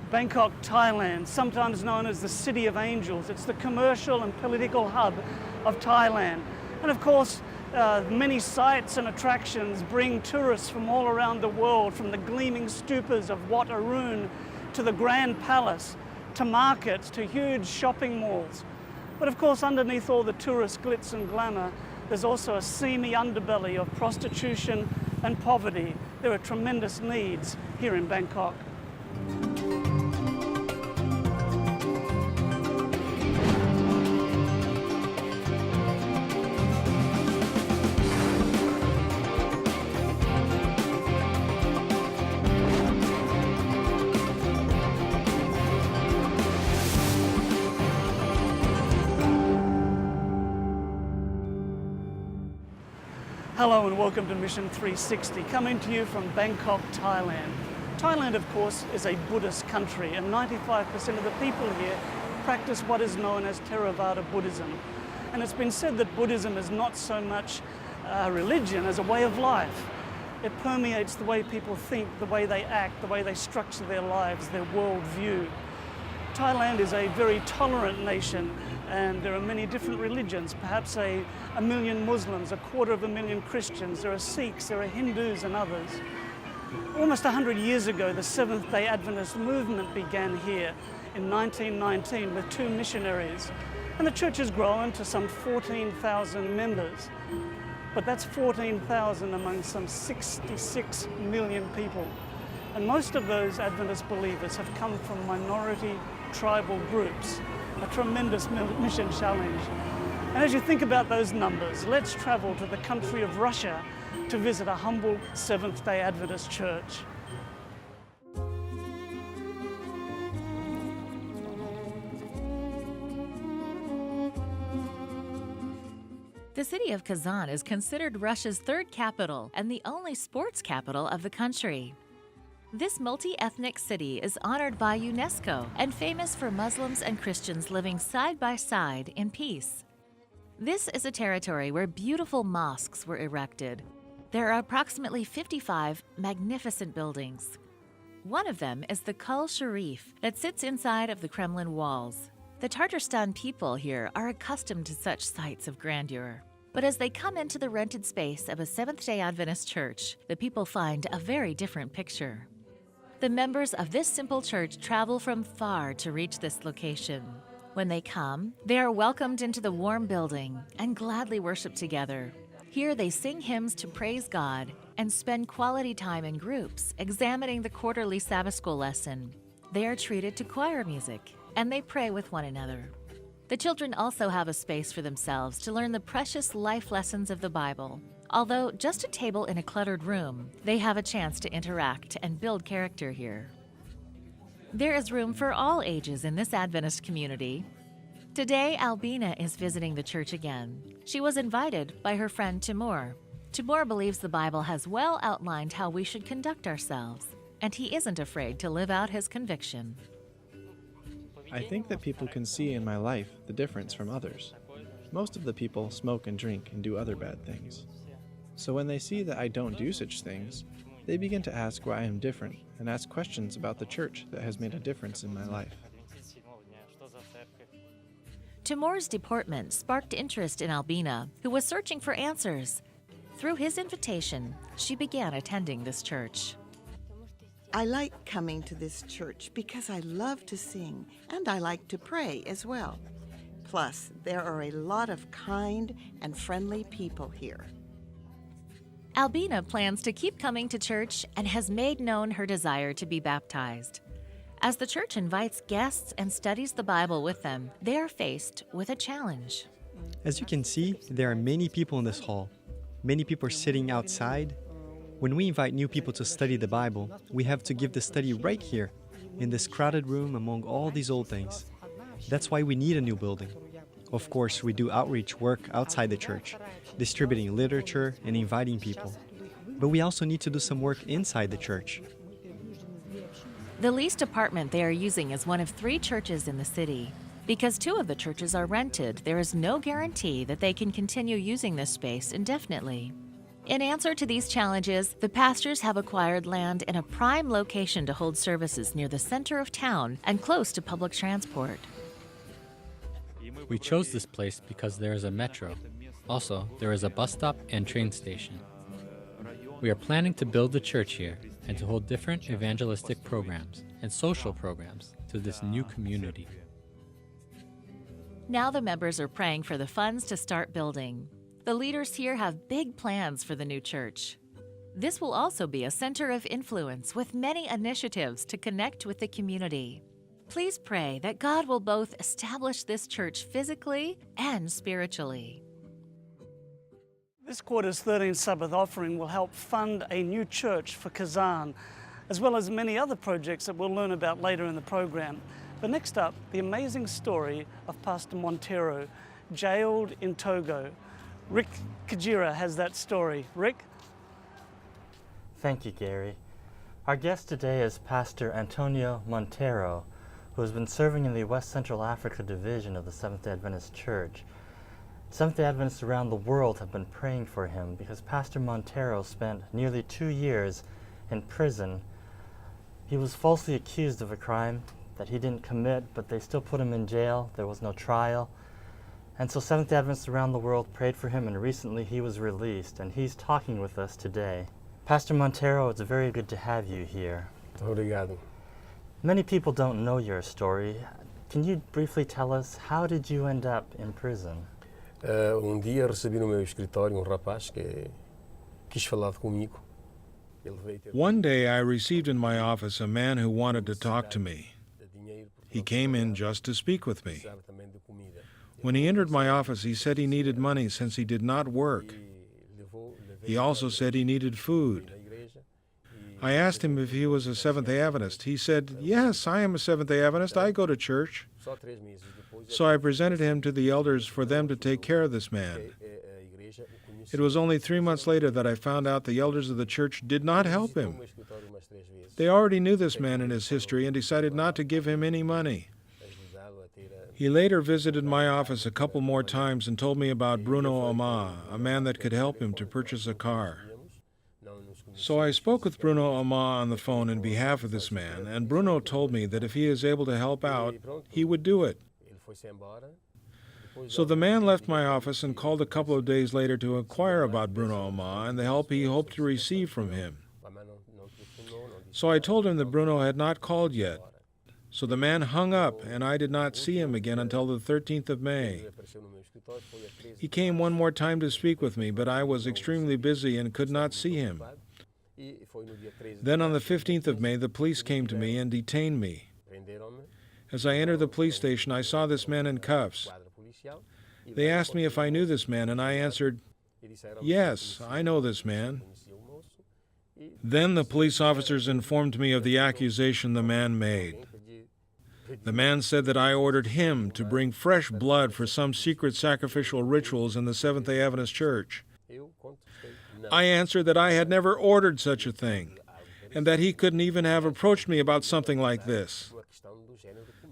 Bangkok, Thailand, sometimes known as the City of Angels. It's the commercial and political hub of Thailand. And of course, many sites and attractions bring tourists from all around the world, from the gleaming stupas of Wat Arun to the Grand Palace, to markets, to huge shopping malls. But of course, underneath all the tourist glitz and glamour, there's also a seamy underbelly of prostitution and poverty. There are tremendous needs here in Bangkok. Hello and welcome to Mission 360, coming to you from Bangkok, Thailand. Thailand, of course, is a Buddhist country, and 95% of the people here practice what is known as Theravada Buddhism. And it's been said that Buddhism is not so much a religion as a way of life. It permeates the way people think, the way they act, the way they structure their lives, their worldview. Thailand is a very tolerant nation, and there are many different religions, perhaps a million Muslims, 250,000 Christians, there are Sikhs, there are Hindus and others. Almost 100 years ago, the Seventh-day Adventist movement began here in 1919 with 2 missionaries, and the church has grown to some 14,000 members. But that's 14,000 among some 66 million people. And most of those Adventist believers have come from minority tribal groups, a tremendous mission challenge. And as you think about those numbers, let's travel to the country of Russia to visit a humble Seventh-day Adventist church. The city of Kazan is considered Russia's 3rd capital and the only sports capital of the country. This multi-ethnic city is honored by UNESCO and famous for Muslims and Christians living side by side in peace. This is a territory where beautiful mosques were erected. There are approximately 55 magnificent buildings. One of them is the Kul Sharif that sits inside of the Kremlin walls. The Tatarstan people here are accustomed to such sights of grandeur. But as they come into the rented space of a Seventh-day Adventist church, the people find a very different picture. The members of this simple church travel from far to reach this location. When they come, they are welcomed into the warm building and gladly worship together. Here they sing hymns to praise God and spend quality time in groups, examining the quarterly Sabbath school lesson. They are treated to choir music, and they pray with one another. The children also have a space for themselves to learn the precious life lessons of the Bible. Although just a table in a cluttered room, they have a chance to interact and build character here. There is room for all ages in this Adventist community. Today, Albina is visiting the church again. She was invited by her friend Timur. Timur believes the Bible has well outlined how we should conduct ourselves, and he isn't afraid to live out his conviction. I think that people can see in my life the difference from others. Most of the people smoke and drink and do other bad things. So when they see that I don't do such things, they begin to ask why I am different and ask questions about the church that has made a difference in my life. Timur's deportment sparked interest in Albina, who was searching for answers. Through his invitation, she began attending this church. I like coming to this church because I love to sing and I like to pray as well. Plus, there are a lot of kind and friendly people here. Albina plans to keep coming to church and has made known her desire to be baptized. As the church invites guests and studies the Bible with them, they are faced with a challenge. As you can see, there are many people in this hall. Many people are sitting outside. When we invite new people to study the Bible, we have to give the study right here, in this crowded room among all these old things. That's why we need a new building. Of course, we do outreach work outside the church, distributing literature and inviting people. But we also need to do some work inside the church. The leased apartment they are using is one of 3 churches in the city. Because 2 of the churches are rented, there is no guarantee that they can continue using this space indefinitely. In answer to these challenges, the pastors have acquired land in a prime location to hold services near the center of town and close to public transport. We chose this place because there is a metro. Also, there is a bus stop and train station. We are planning to build the church here and to hold different evangelistic programs and social programs to this new community. Now the members are praying for the funds to start building. The leaders here have big plans for the new church. This will also be a center of influence with many initiatives to connect with the community. Please pray that God will both establish this church physically and spiritually. This quarter's 13th Sabbath offering will help fund a new church for Kazan, as well as many other projects that we'll learn about later in the program. But next up, the amazing story of Pastor Montero, jailed in Togo. Rick Kajira has that story. Rick? Thank you, Gary. Our guest today is Pastor Antonio Montero, who has been serving in the West Central Africa Division of the Seventh-day Adventist Church. Seventh-day Adventists around the world have been praying for him because Pastor Montero spent nearly 2 years in prison. He was falsely accused of a crime that he didn't commit, but they still put him in jail. There was no trial. And so Seventh-day Adventists around the world prayed for him, and recently he was released, and he's talking with us today. Pastor Montero, it's very good to have you here. Obrigado. Many people don't know your story. Can you briefly tell us, how did you end up in prison? Dia recebi no meu escritório rapaz que quis falar comigo. One day I received in my office a man who wanted to talk to me. He came in just to speak with me. When he entered my office, he said he needed money since he did not work. He also said he needed food. I asked him if he was a Seventh-day Adventist. He said, "Yes, I am a Seventh-day Adventist. I go to church." So I presented him to the elders for them to take care of this man. It was only 3 months later that I found out the elders of the church did not help him. They already knew this man and his history and decided not to give him any money. He later visited my office a couple more times and told me about Bruno Oma, a man that could help him to purchase a car. So I spoke with Bruno Oma on the phone in behalf of this man, and Bruno told me that if he is able to help out, he would do it. So the man left my office and called a couple of days later to inquire about Bruno Oma and the help he hoped to receive from him. So I told him that Bruno had not called yet. So the man hung up, and I did not see him again until the 13th of May. He came one more time to speak with me, but I was extremely busy and could not see him. Then on the 15th of May, the police came to me and detained me. As I entered the police station, I saw this man in cuffs. They asked me if I knew this man, and I answered, "Yes, I know this man." Then the police officers informed me of the accusation the man made. The man said that I ordered him to bring fresh blood for some secret sacrificial rituals in the Seventh-day Adventist Church. I answered that I had never ordered such a thing, and that he couldn't even have approached me about something like this.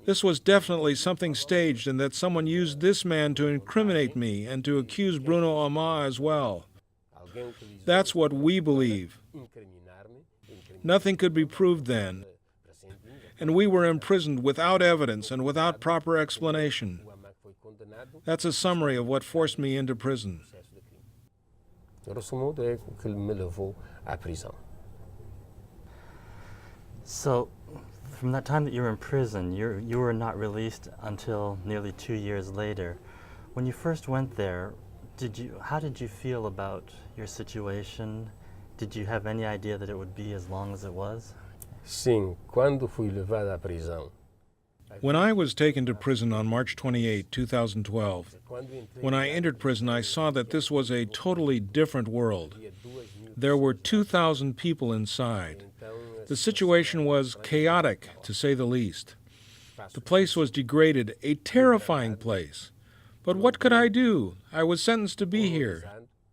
This was definitely something staged, and that someone used this man to incriminate me and to accuse Bruno Oma as well. That's what we believe. Nothing could be proved then, and we were imprisoned without evidence and without proper explanation. That's a summary of what forced me into prison. So, from that time that you were in prison, you were not released until nearly 2 years later. When you first went there, how did you feel about your situation? Did you have any idea that it would be as long as it was? Sim, quando fui levado à prisão. When I was taken to prison on March 28, 2012, when I entered prison, I saw that this was a totally different world. There were 2,000 people inside. The situation was chaotic, to say the least. The place was degraded, a terrifying place. But what could I do? I was sentenced to be here.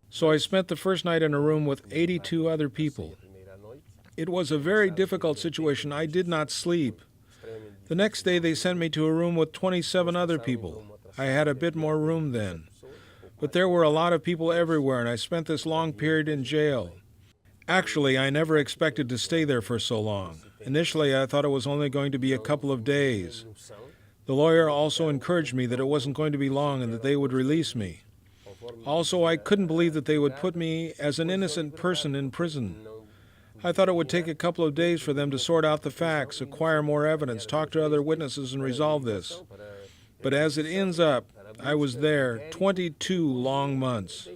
So I spent the first night in a room with 82 other people. It was a very difficult situation. I did not sleep. The next day they sent me to a room with 27 other people. I had a bit more room then. But there were a lot of people everywhere, and I spent this long period in jail. Actually, I never expected to stay there for so long. Initially, I thought it was only going to be a couple of days. The lawyer also encouraged me that it wasn't going to be long and that they would release me. Also, I couldn't believe that they would put me as an innocent person in prison. I thought it would take a couple of days for them to sort out the facts, acquire more evidence, talk to other witnesses, and resolve this. But as it ends up, I was there 22 long months.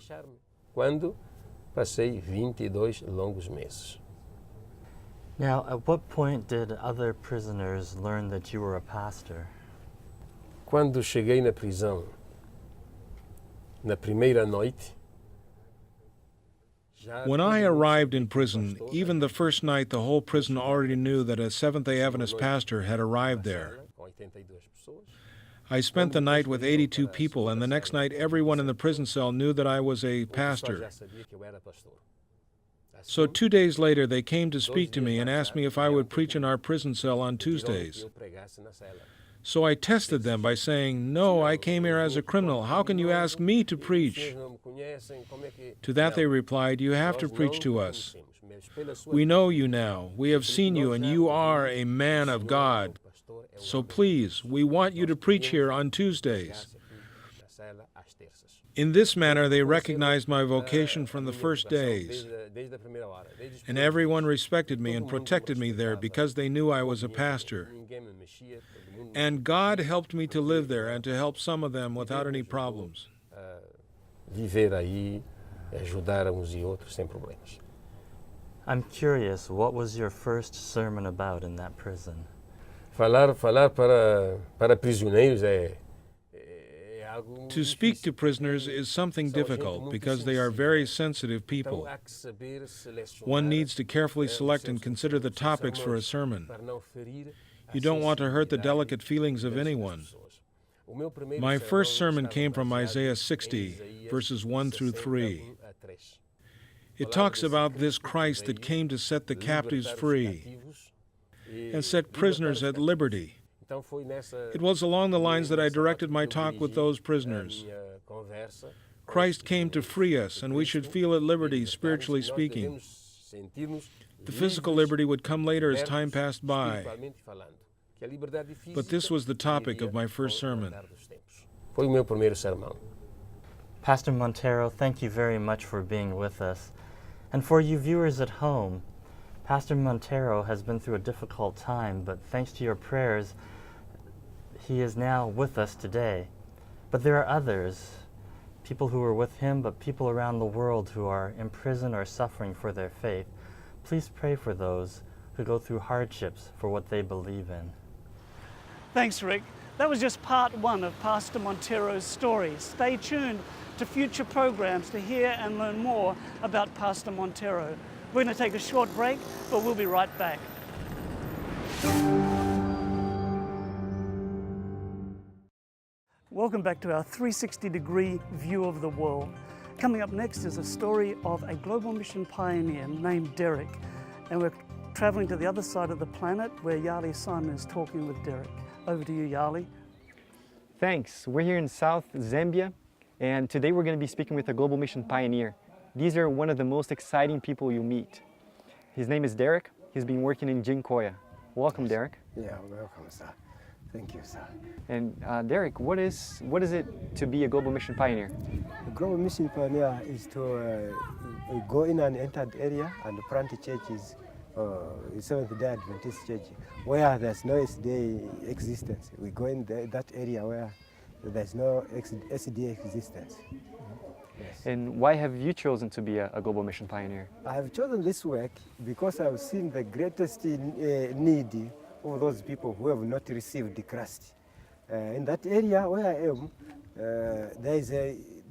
Quando passei 22 longos meses. Now, at what point did other prisoners learn that you were a pastor? Quando cheguei na prisão, na primeira noite, When I arrived in prison, even the first night, the whole prison already knew that a Seventh-day Adventist pastor had arrived there. I spent the night with 82 people, and the next night everyone in the prison cell knew that I was a pastor. So 2 days later, they came to speak to me and asked me if I would preach in our prison cell on Tuesdays. So I tested them by saying, "No, I came here as a criminal. How can you ask me to preach?" To that they replied, "You have to preach to us. We know you now. We have seen you, and you are a man of God. So please, we want you to preach here on Tuesdays." In this manner, they recognized my vocation from the first days. And everyone respected me and protected me there because they knew I was a pastor. And God helped me to live there and to help some of them without any problems. Viver aí, ajudar uns e outros sem problemas. I'm curious, what was your first sermon about in that prison? Falar para prisioneiros é algo To speak to prisoners is something difficult because they are very sensitive people. One needs to carefully select and consider the topics for a sermon. You don't want to hurt the delicate feelings of anyone. My first sermon came from Isaiah 60, verses 1 through 3. It talks about this Christ that came to set the captives free and set prisoners at liberty. It was along the lines that I directed my talk with those prisoners. Christ came to free us, and we should feel at liberty, spiritually speaking. The physical liberty would come later as time passed by. But this was the topic of my first sermon. Foi o meu primeiro sermão. Pastor Montero, thank you very much for being with us. And for you viewers at home, Pastor Montero has been through a difficult time, but thanks to your prayers, he is now with us today. But there are others, people who are with him, but people around the world who are in prison or suffering for their faith. Please pray for those who go through hardships for what they believe in. Thanks, Rick. That was just part one of Pastor Montero's story. Stay tuned to future programs to hear and learn more about Pastor Montero. We're going to take a short break, but we'll be right back. Welcome back to our 360-degree view of the world. Coming up next is a story of a global mission pioneer named Derek. And we're traveling to the other side of the planet where Yali Simon is talking with Derek. Over to you, Yali. Thanks. We're here in South Zambia, and today we're going to be speaking with a global mission pioneer. These are one of the most exciting people you'll meet. His name is Derek. He's been working in Jinkoya. Welcome, Derek. Yeah, welcome, sir. Thank you, sir. And Derek, what is it to be a global mission pioneer? A global mission pioneer is to go in an entered area and plant churches, Seventh-day Adventist church, where there's no SDA existence. We go in that area where there's no SDA existence. Yes. And why have you chosen to be a global mission pioneer? I have chosen this work because I've seen the greatest need of those people who have not received Christ. In that area where I am, there is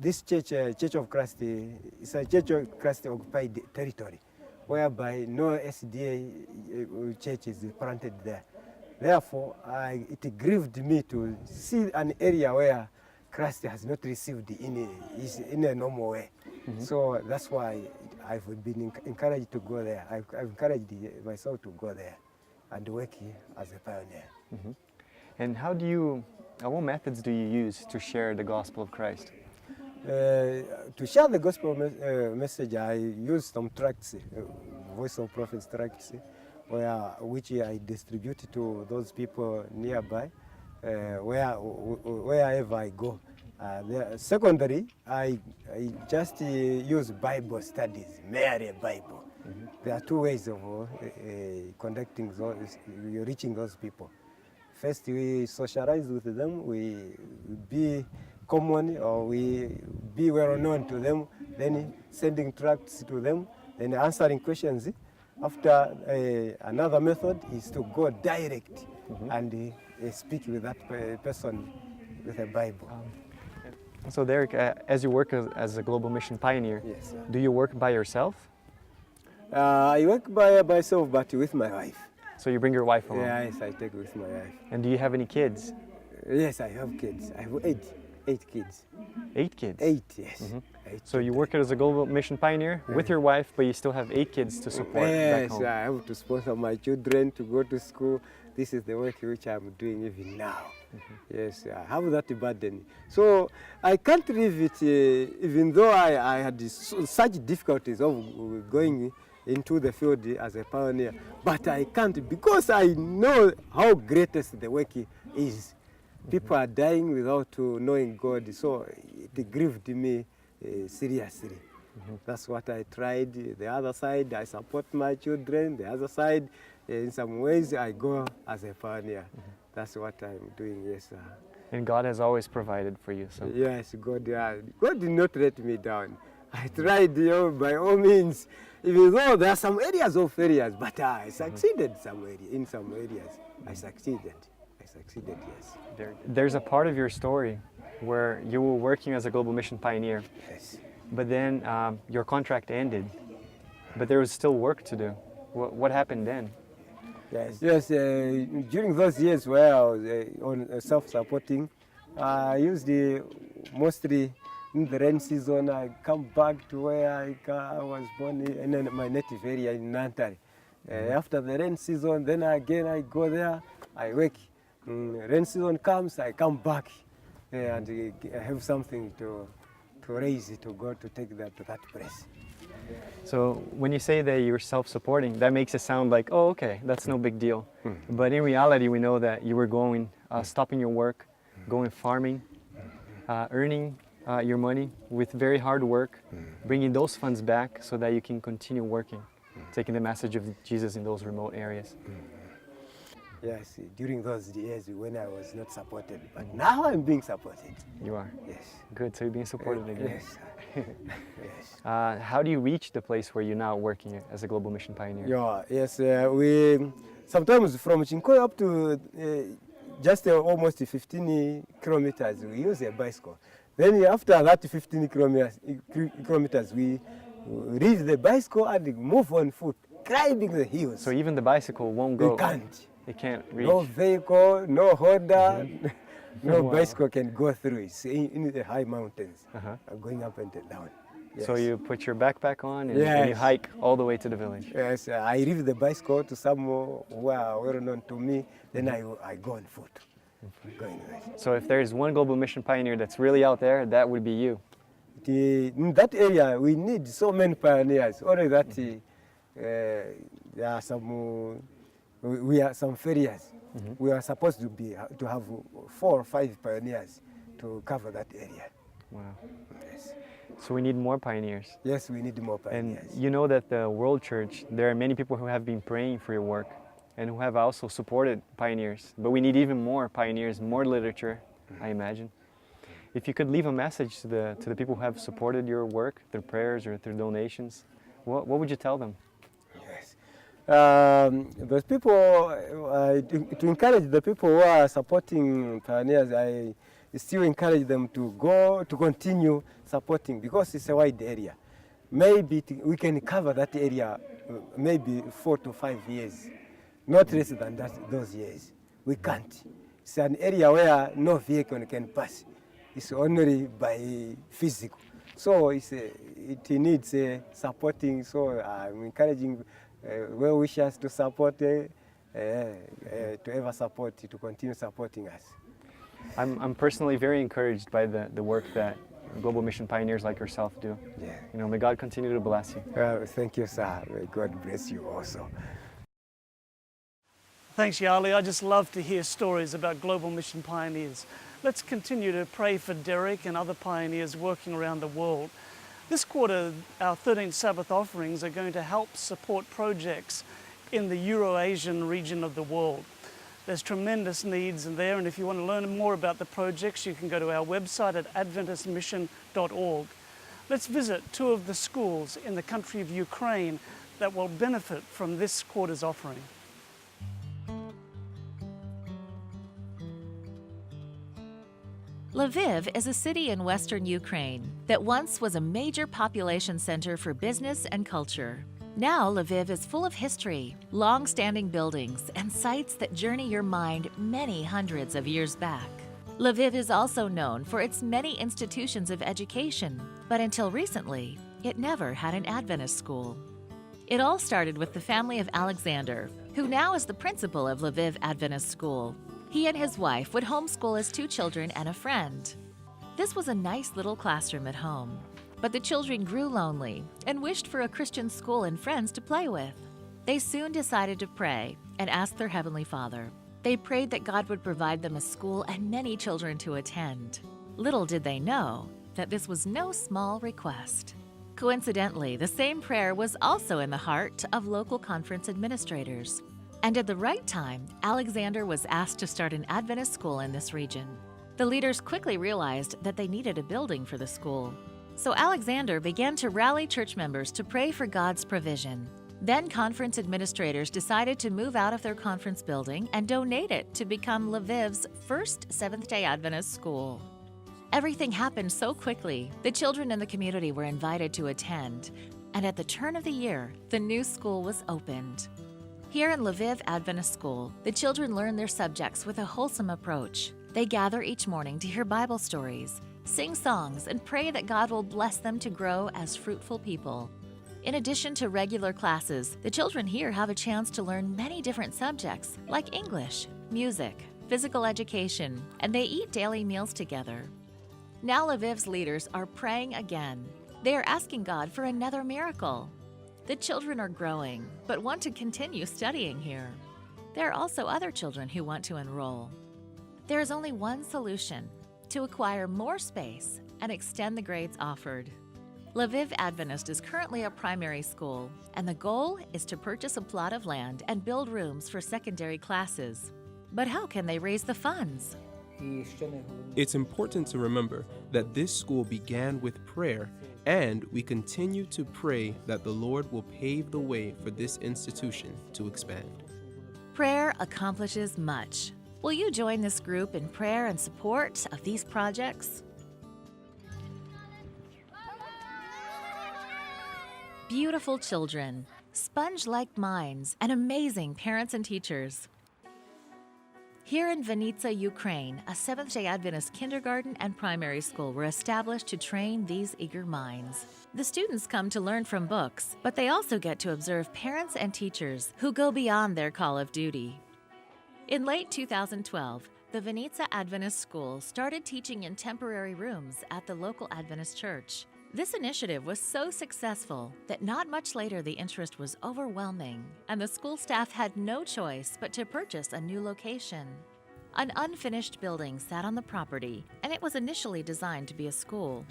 this church, Church of Christ. It's a Church of Christ occupied territory, whereby no SDA church is planted there. Therefore, it grieved me to see an area where Christ has not received in a normal way. Mm-hmm. So that's why I've been encouraged to go there. I've encouraged myself to go there and work here as a pioneer. Mm-hmm. And what methods do you use to share the gospel of Christ? To share the gospel message, I use some tracts, Voice of Prophets tracts, which I distribute to those people nearby, wherever I go. Secondary, I just use Bible studies, Mary Bible. There are two ways of conducting reaching those people. First, we socialize with them, we be common or we be well known to them, then sending tracts to them, then answering questions. After another method is to go direct and speak with that person with a Bible. So Derek, as you work as a global mission pioneer, Yes, sir. do you work by yourself? I work by myself, but with my wife. So you bring your wife along? Yes, I take with my wife. And do you have any kids? Yes, I have kids. I have eight kids. 8 kids? 8, yes. Eight So you kids. work as a global mission pioneer with your wife, but you still have 8 kids to support back Yes, home. I have to sponsor my children to go to school. This is the work which I'm doing even now. Yes, I have that burden. So I can't leave it, even though I had such difficulties of going into the field as a pioneer. But I can't, because I know how greatest the work is. People are dying without knowing God, so it grieved me seriously. That's what I tried. The other side, I support my children. The other side, in some ways, I go as a pioneer. That's what I'm doing, yes, sir. And God has always provided for you. So. Yes, God did not let me down. I tried by all means, even though there are some areas of failures, but I succeeded in some areas. I succeeded, yes. There's a part of your story where you were working as a global mission pioneer, Yes. but then your contract ended, but there was still work to do. What happened then? Yes, during those years where I was on self-supporting, I used mostly in the rain season. I come back to where I was born in my native area in Nantari. After the rain season, then again I go there, I work. Rain season comes, I come back and have something to raise, to go to take that to that place. So when you say that you're self-supporting, that makes it sound like, oh, okay, that's no big deal. But in reality, we know that you were going, stopping your work, going farming, earning your money with very hard work, bringing those funds back so that you can continue working, taking the message of Jesus in those remote areas. Yes, during those years when I was not supported, but now I'm being supported. You are? Yes. Good, so you're being supported again. Yes. Yes. How do you reach the place where you're now working as a global mission pioneer? Yeah, yes, we sometimes from Chinkoy up to just almost 15 kilometers, we use a bicycle. Then after that 15 kilometers, we leave the bicycle and move on foot, climbing the hills. So even the bicycle won't go? We can't. It can't reach? No vehicle, no Honda, no bicycle can go through. It's in the high mountains, going up and down. Yes. So you put your backpack on and you hike all the way to the village? Yes, I leave the bicycle to someone who are well known to me, then I go on foot. Going there. So if there's one global mission pioneer that's really out there, that would be you. In that area, we need so many pioneers. Only that there are some, we are some failures. We are supposed to have 4 or 5 pioneers to cover that area. Wow. Yes. So we need more pioneers. Yes, we need more pioneers. And you know that the World Church, there are many people who have been praying for your work and who have also supported pioneers. But we need even more pioneers, more literature, I imagine. If you could leave a message to the people who have supported your work, through prayers or through donations, what would you tell them? Yes. Those people, to encourage the people who are supporting pioneers, I still encourage them to continue supporting, because it's a wide area. Maybe we can cover that area maybe 4 to 5 years, not less than those years. We can't. It's an area where no vehicle can pass. It's only by physical. So it needs supporting. So I'm encouraging well-wishers to support, to ever support, to continue supporting us. I'm personally very encouraged by the work that global mission pioneers like yourself do. Yeah. You know, may God continue to bless you. Thank you, sir. May God bless you also. Thanks, Yali. I just love to hear stories about global mission pioneers. Let's continue to pray for Derek and other pioneers working around the world. This quarter, our 13th Sabbath offerings are going to help support projects in the Euro-Asian region of the world. There's tremendous needs in there, and if you want to learn more about the projects, you can go to our website at adventistmission.org. Let's visit two of the schools in the country of Ukraine that will benefit from this quarter's offering. Lviv is a city in western Ukraine that once was a major population center for business and culture. Now Lviv is full of history, long-standing buildings, and sites that journey your mind many hundreds of years back. Lviv is also known for its many institutions of education, but until recently, it never had an Adventist school. It all started with the family of Alexander, who now is the principal of Lviv Adventist School. He and his wife would homeschool his 2 children and a friend. This was a nice little classroom at home, but the children grew lonely and wished for a Christian school and friends to play with. They soon decided to pray and ask their Heavenly Father. They prayed that God would provide them a school and many children to attend. Little did they know that this was no small request. Coincidentally, the same prayer was also in the heart of local conference administrators. And at the right time, Alexander was asked to start an Adventist school in this region. The leaders quickly realized that they needed a building for the school. So Alexander began to rally church members to pray for God's provision. Then conference administrators decided to move out of their conference building and donate it to become Lviv's first Seventh-day Adventist school. Everything happened so quickly, the children in the community were invited to attend, and at the turn of the year, the new school was opened. Here in Lviv Adventist School, the children learn their subjects with a wholesome approach. They gather each morning to hear Bible stories, sing songs, and pray that God will bless them to grow as fruitful people. In addition to regular classes, the children here have a chance to learn many different subjects like English, music, physical education, and they eat daily meals together. Now Lviv's leaders are praying again. They are asking God for another miracle. The children are growing, but want to continue studying here. There are also other children who want to enroll. There is only one solution: to acquire more space and extend the grades offered. Lviv Adventist is currently a primary school, and the goal is to purchase a plot of land and build rooms for secondary classes. But how can they raise the funds? It's important to remember that this school began with prayer, and we continue to pray that the Lord will pave the way for this institution to expand. Prayer accomplishes much. Will you join this group in prayer and support of these projects? Beautiful children, sponge-like minds, and amazing parents and teachers. Here in Vinnitsa, Ukraine, a Seventh-day Adventist kindergarten and primary school were established to train these eager minds. The students come to learn from books, but they also get to observe parents and teachers who go beyond their call of duty. In late 2012, the Vinnitsa Adventist School started teaching in temporary rooms at the local Adventist church. This initiative was so successful that not much later the interest was overwhelming, and the school staff had no choice but to purchase a new location. An unfinished building sat on the property, and it was initially designed to be a school.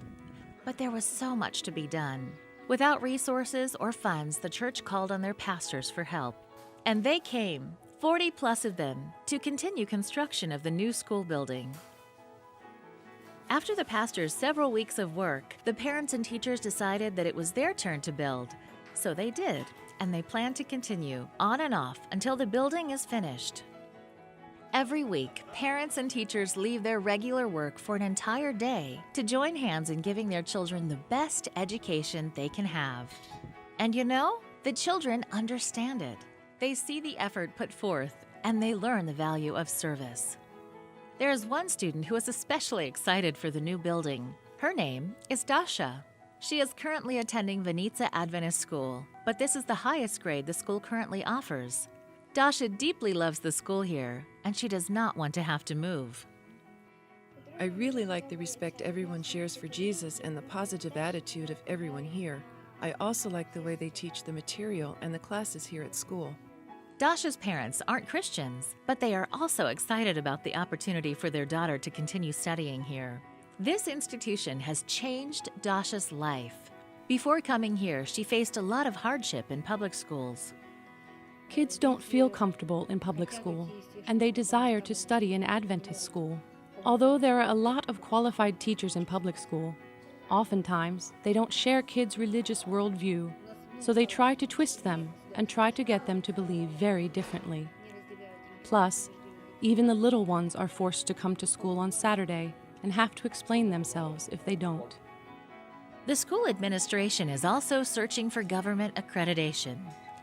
But there was so much to be done. Without resources or funds, the church called on their pastors for help. And they came, 40 plus of them, to continue construction of the new school building. After the pastor's several weeks of work, the parents and teachers decided that it was their turn to build. So they did, and they plan to continue on and off until the building is finished. Every week, parents and teachers leave their regular work for an entire day to join hands in giving their children the best education they can have. And you know, the children understand it. They see the effort put forth, and they learn the value of service. There is one student who is especially excited for the new building. Her name is Dasha. She is currently attending Vinnitsa Adventist School, but this is the highest grade the school currently offers. Dasha deeply loves the school here, and she does not want to have to move. I really like the respect everyone shares for Jesus and the positive attitude of everyone here. I also like the way they teach the material and the classes here at school. Dasha's parents aren't Christians, but they are also excited about the opportunity for their daughter to continue studying here. This institution has changed Dasha's life. Before coming here, she faced a lot of hardship in public schools. Kids don't feel comfortable in public school, and they desire to study in Adventist school. Although there are a lot of qualified teachers in public school, oftentimes they don't share kids' religious worldview, so they try to twist them and try to get them to believe very differently. Plus, even the little ones are forced to come to school on Saturday and have to explain themselves if they don't. The school administration is also searching for government accreditation.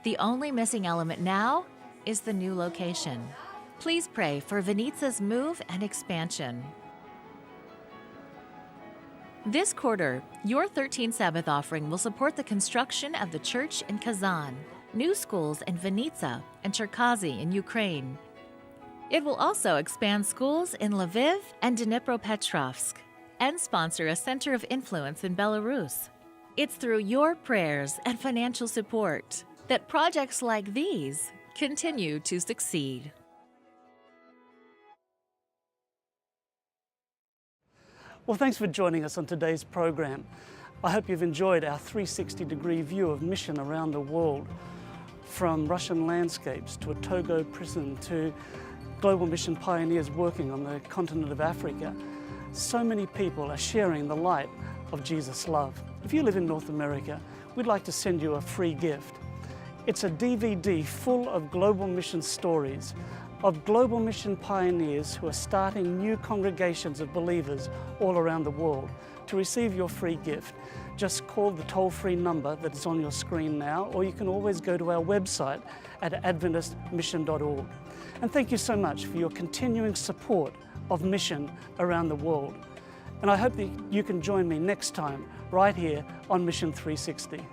The only missing element now is the new location. Please pray for Vinnitsa's move and expansion. This quarter, your 13th Sabbath offering will support the construction of the church in Kazan, new schools in Vinnitsa and Cherkasy in Ukraine. It will also expand schools in Lviv and Dnipropetrovsk and sponsor a center of influence in Belarus. It's through your prayers and financial support that projects like these continue to succeed. Well, thanks for joining us on today's program. I hope you've enjoyed our 360-degree view of mission around the world, from Russian landscapes to a Togo prison to global mission pioneers working on the continent of Africa. So many people are sharing the light of Jesus' love. If you live in North America, we'd like to send you a free gift. It's a DVD full of global mission stories of global mission pioneers who are starting new congregations of believers all around the world. To receive your free gift, just call the toll-free number that is on your screen now, or you can always go to our website at adventistmission.org. And thank you so much for your continuing support of mission around the world. And I hope that you can join me next time right here on Mission 360.